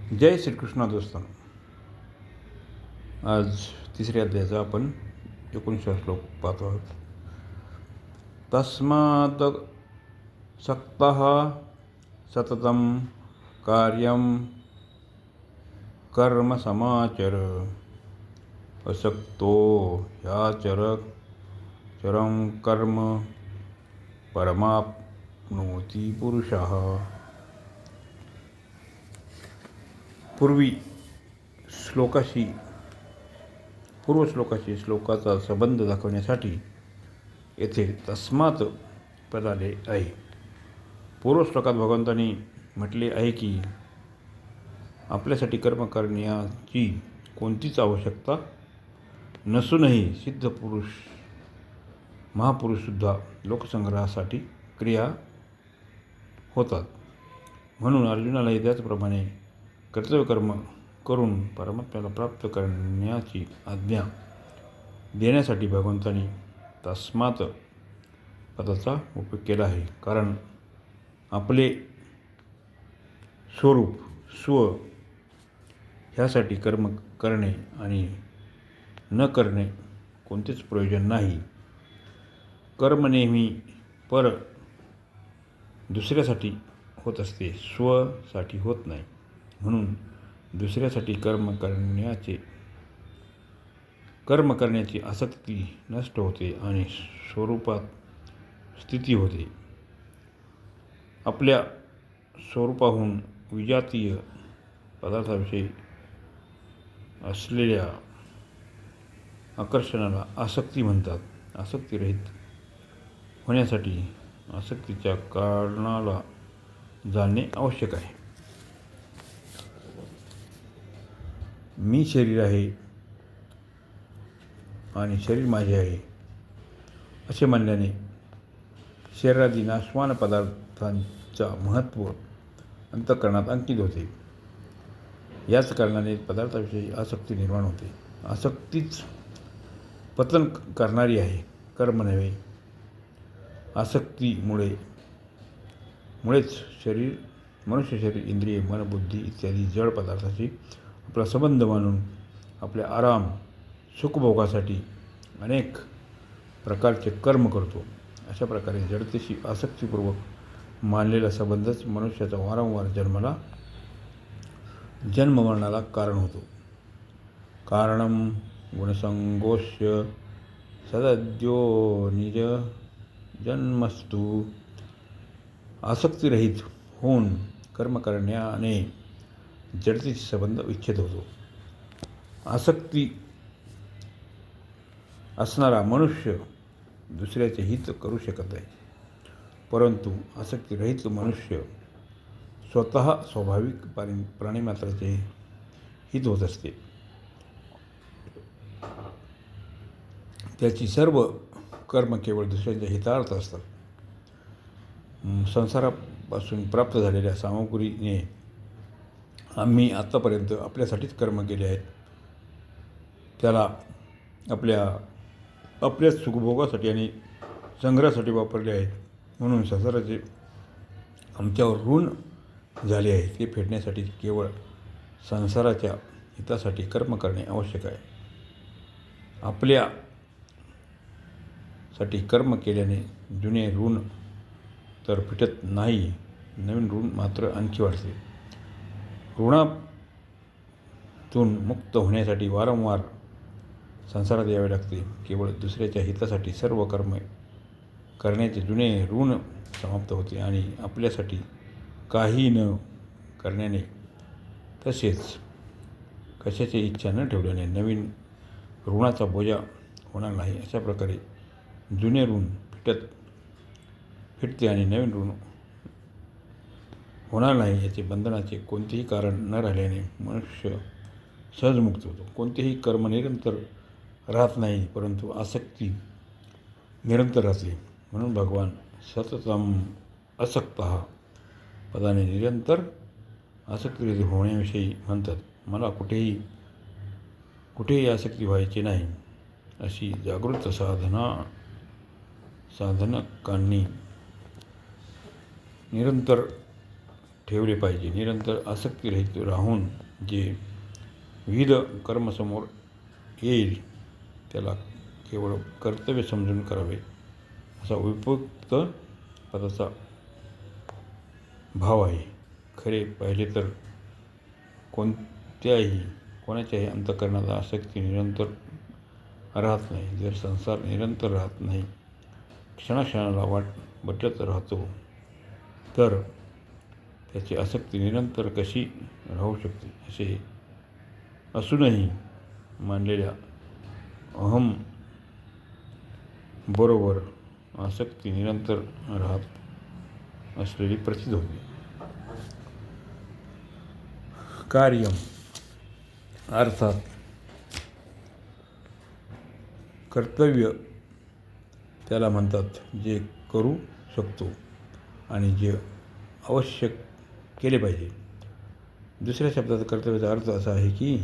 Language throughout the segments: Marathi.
जय श्रीकृष्ण दोस्तांनो. आज तिसऱ्या अध्यायाचा आपण 19 श्लोक पाहतो आहोत. तस्मात् सक्तः सततं कार्यं कर्म समाचर असक्तो ह्याचरं कर्म परमाप्नोति पुरुषः. पूर्व श्लोकाशी श्लोकाचा संबंध दाखवण्यासाठी येथे तस्मात पद आले आहे. पूर्व श्लोकात भगवंतांनी म्हटले आहे की आपल्यासाठी कर्म करण्याची कोणतीच आवश्यकता नसूनही सिद्ध पुरुष महापुरुषसुद्धा लोकसंग्रहासाठी क्रिया होतात. म्हणून अर्जुनालाही त्याचप्रमाणे कर्तव्यकर्म करून परमात्म्याला प्राप्त करण्याची आज्ञा देण्यासाठी भगवंतांनी तस्मात पदाचा उपयोग केला आहे. कारण आपले स्वरूप स्व ह्यासाठी कर्म करणे आणि न करणे कोणतेच प्रयोजन नाही. कर्म नेहमी दुसऱ्यासाठी होत असते, स्वसाठी होत नाही. म्हणून दुसऱ्यासाठी कर्म करण्याची आसक्ती नष्ट होते आणि स्वरूपात स्थिती होते. आपल्या स्वरूपाहून विजातीय पदार्थाविषयी असलेल्या आकर्षणाला आसक्ती म्हणतात. आसक्तीरहित होण्यासाठी आसक्तीच्या कारणाला जाणणे आवश्यक आहे. मी शरीर आहे आणि शरीर माझे आहे असे म्हणल्याने शरीरादी नाशवान पदार्थांचा महत्त्व अंतःकरणात अंकित होते. याच कारणाने पदार्थाविषयी आसक्ती निर्माण होते. आसक्तीच पतन करणारी आहे, कर्म नव्हे. आसक्तीमुळेच मनुष्य शरीर, इंद्रिय, मन, बुद्धी इत्यादी जड पदार्थाशी आपला संबंध मानून आपल्या आराम सुखभोगासाठी अनेक प्रकारचे कर्म करतो. अशा प्रकारे जडतेशी आसक्तीपूर्वक मानलेला संबंधच मनुष्याचा वारंवार जन्ममरणाला कारण होतो. कारणं गुणसंगोष्य सदद्यो निज जन्मस्तु. आसक्तीरहित होऊन कर्म करण्याने जडतेशी संबंध विच्छेद होतो. आसक्ती असणारा मनुष्य दुसऱ्याचे हित करू शकत नाही, परंतु आसक्तीरहित मनुष्य स्वतः स्वाभाविक प्राणीमात्राचे हित होत असते. त्याची सर्व कर्म केवळ दुसऱ्यांच्या हितार्थ असतात. संसारापासून प्राप्त झालेल्या सामग्रीने आम्ही आत्तापर्यंत आपल्यासाठीच कर्म केले आहेत. त्याला आपल्या सुखभोगासाठी आणि संग्रहासाठी वापरले आहेत. म्हणून संसाराचे आमच्यावर ऋण झाले आहे, ते फेडण्यासाठी केवळ संसाराच्या हितासाठी कर्म करणे आवश्यक आहे. आपल्यासाठी कर्म केल्याने जुने ऋण तर फिटत नाही, नवीन ऋण मात्र आणखी वाढते. ऋणातून मुक्त होण्यासाठी वारंवार संसारात यावे लागते. केवळ दुसऱ्याच्या हितासाठी सर्व कर्म करण्याचे जुने ऋण समाप्त होते आणि आपल्यासाठी काही न करण्याने तसेच कशाची इच्छा न ठेवल्याने नवीन ऋणाचा बोजा होणार नाही. अशा प्रकारे जुने ऋण फिटते आणि नवीन ऋण होणार नाही. याचे बंधनाचे कोणतेही कारण न राहिल्याने मनुष्य सहजमुक्त होतो. कोणतेही कर्म निरंतर राहत नाही, परंतु आसक्ती निरंतर राहते. म्हणून भगवान सततम असक्तः पदाने निरंतर आसक्तीरहित होण्याविषयी म्हणतात. मला कुठेही आसक्ती व्हायची नाही अशी जागृत साधनकांनी निरंतर ठेवले पाहिजे. निरंतर आसक्तीरहित राहून जे विविध कर्म समोर येईल त्याला केवळ कर्तव्य समजून करावे असा उपयुक्त पदाचा भाव आहे. खरे पाहिले तर कोणाच्याही अंतःकरणात आसक्ती निरंतर राहत नाही. जर संसार निरंतर राहत नाही, क्षणाक्षणाला बदलत राहतो, तर त्याची आसक्ती निरंतर कशी राहू शकते? असे असूनही मानलेल्या अहम बरोबर आसक्ती निरंतर राहत असलेली प्रतीत होते. कार्यम अर्थात कर्तव्य त्याला म्हणतात जे करू शकतो आणि जे आवश्यक केले पाहिजे. दुसऱ्या शब्दात कर्तव्याचा अर्थ असा आहे की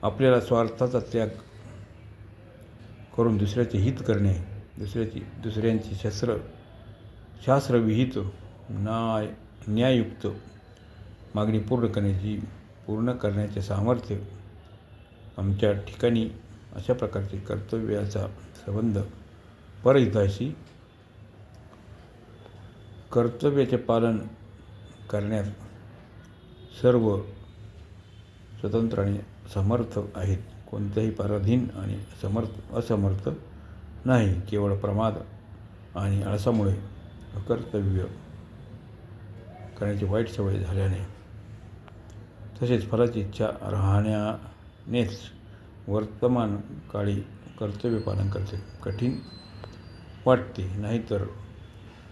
आपल्याला स्वार्थाचा त्याग करून दुसऱ्याचे हित करणे, दुसऱ्यांची शास्त्रविहित न्याययुक्त मागणी पूर्ण करण्याचे सामर्थ्य आमच्या ठिकाणी अशा प्रकारचे कर्तव्याचा संबंध परहिताशी कर्तव्याचे पालन करण्यात सर्व स्वतंत्र आणि समर्थ आहेत. कोणत्याही पराधीन आणि असमर्थ नाही. केवळ प्रमाद आणि आळसामुळे अकर्तव्य करण्याची वाईट सवय झाल्याने तसेच फलाची इच्छा राहण्यानेच वर्तमान काळी कर्तव्य पालन करणे कठीण वाटते. नाहीतर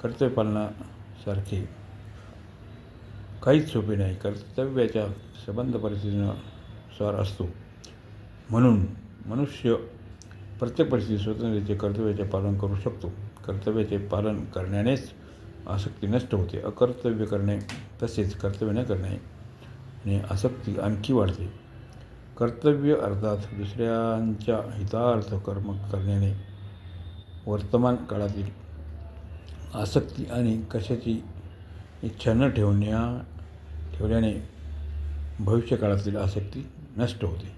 कर्तव्य पालनासारखे काहीच सोपे नाही. कर्तव्याचा संबंध परिस्थितीनुसार असतो. म्हणून मनुष्य प्रत्येक परिस्थितीत स्वतंत्रतेचे कर्तव्याचे पालन करू शकतो. कर्तव्याचे पालन करण्यानेच आसक्ती नष्ट होते. अकर्तव्य करणे तसेच कर्तव्य न करण्याने आसक्ती आणखी वाढते. कर्तव्य अर्थात दुसऱ्यांच्या हितार्थ कर्म करण्याने वर्तमान काळातील आसक्ती आणि कशाची इच्छा न ठेवल्याने भविष्यकाळातील आसक्ती नष्ट होते.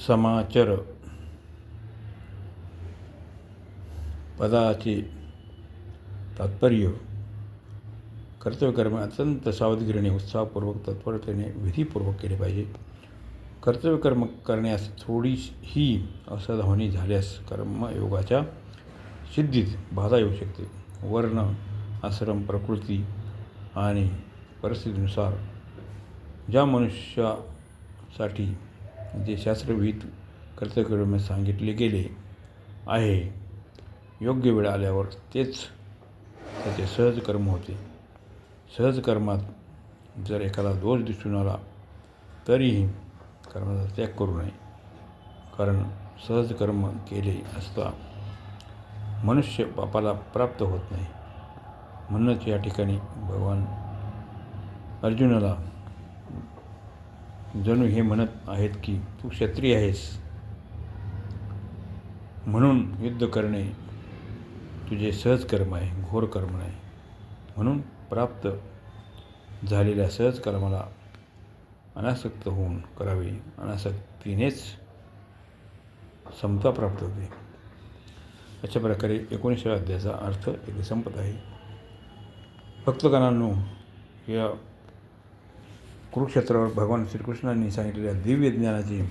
समाचर पदाचे तात्पर्य कर्तव्यकर्म अत्यंत सावधगिरीने, उत्साहपूर्वक, तत्परतेने, विधीपूर्वक केले पाहिजे. कर्तव्यकर्म करण्यास थोडीही असावधानी झाल्यास कर्मयोगाच्या सिद्धीत बाधा येऊ शकते. वर्ण, आश्रम, प्रकृती आणि परिस्थितीनुसार ज्या मनुष्यासाठी जे शास्त्रविहित कर्तव्यकर्म सांगितले गेले आहे, योग्य वेळ आल्यावर तेच त्याचे सहज कर्म होते. सहज कर्मात जर एखादा दोष दिसून आला तरीही कर्माचा त्याग करू नये, कारण सहज कर्म केले असता मनुष्य पापाला प्राप्त होत नाही. म्हणूनच या ठिकाणी भगवान अर्जुनाला जणू हे म्हणत आहेत की तू क्षत्रिय आहेस, म्हणून युद्ध करणे तुझे सहज कर्म आहे, घोर कर्म नाही. म्हणून प्राप्त झालेल्या सहज कर्माला अनासक्त होऊन करावे. अनासक्तीनेच समता प्राप्त होते. अशा प्रकारे 19व्या अध्यायाचा अर्थ इथे संपत आहे. भक्तगणांनो, या कुरुक्षेत्रावर भगवान श्रीकृष्णांनी सांगितलेल्या दिव्य ज्ञानाचे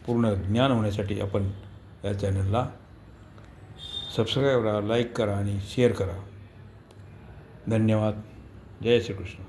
पूर्ण ज्ञान होण्यासाठी आपण या चॅनलला सबस्क्राईब करा, लाईक करा आणि शेअर करा. धन्यवाद. जय श्रीकृष्ण.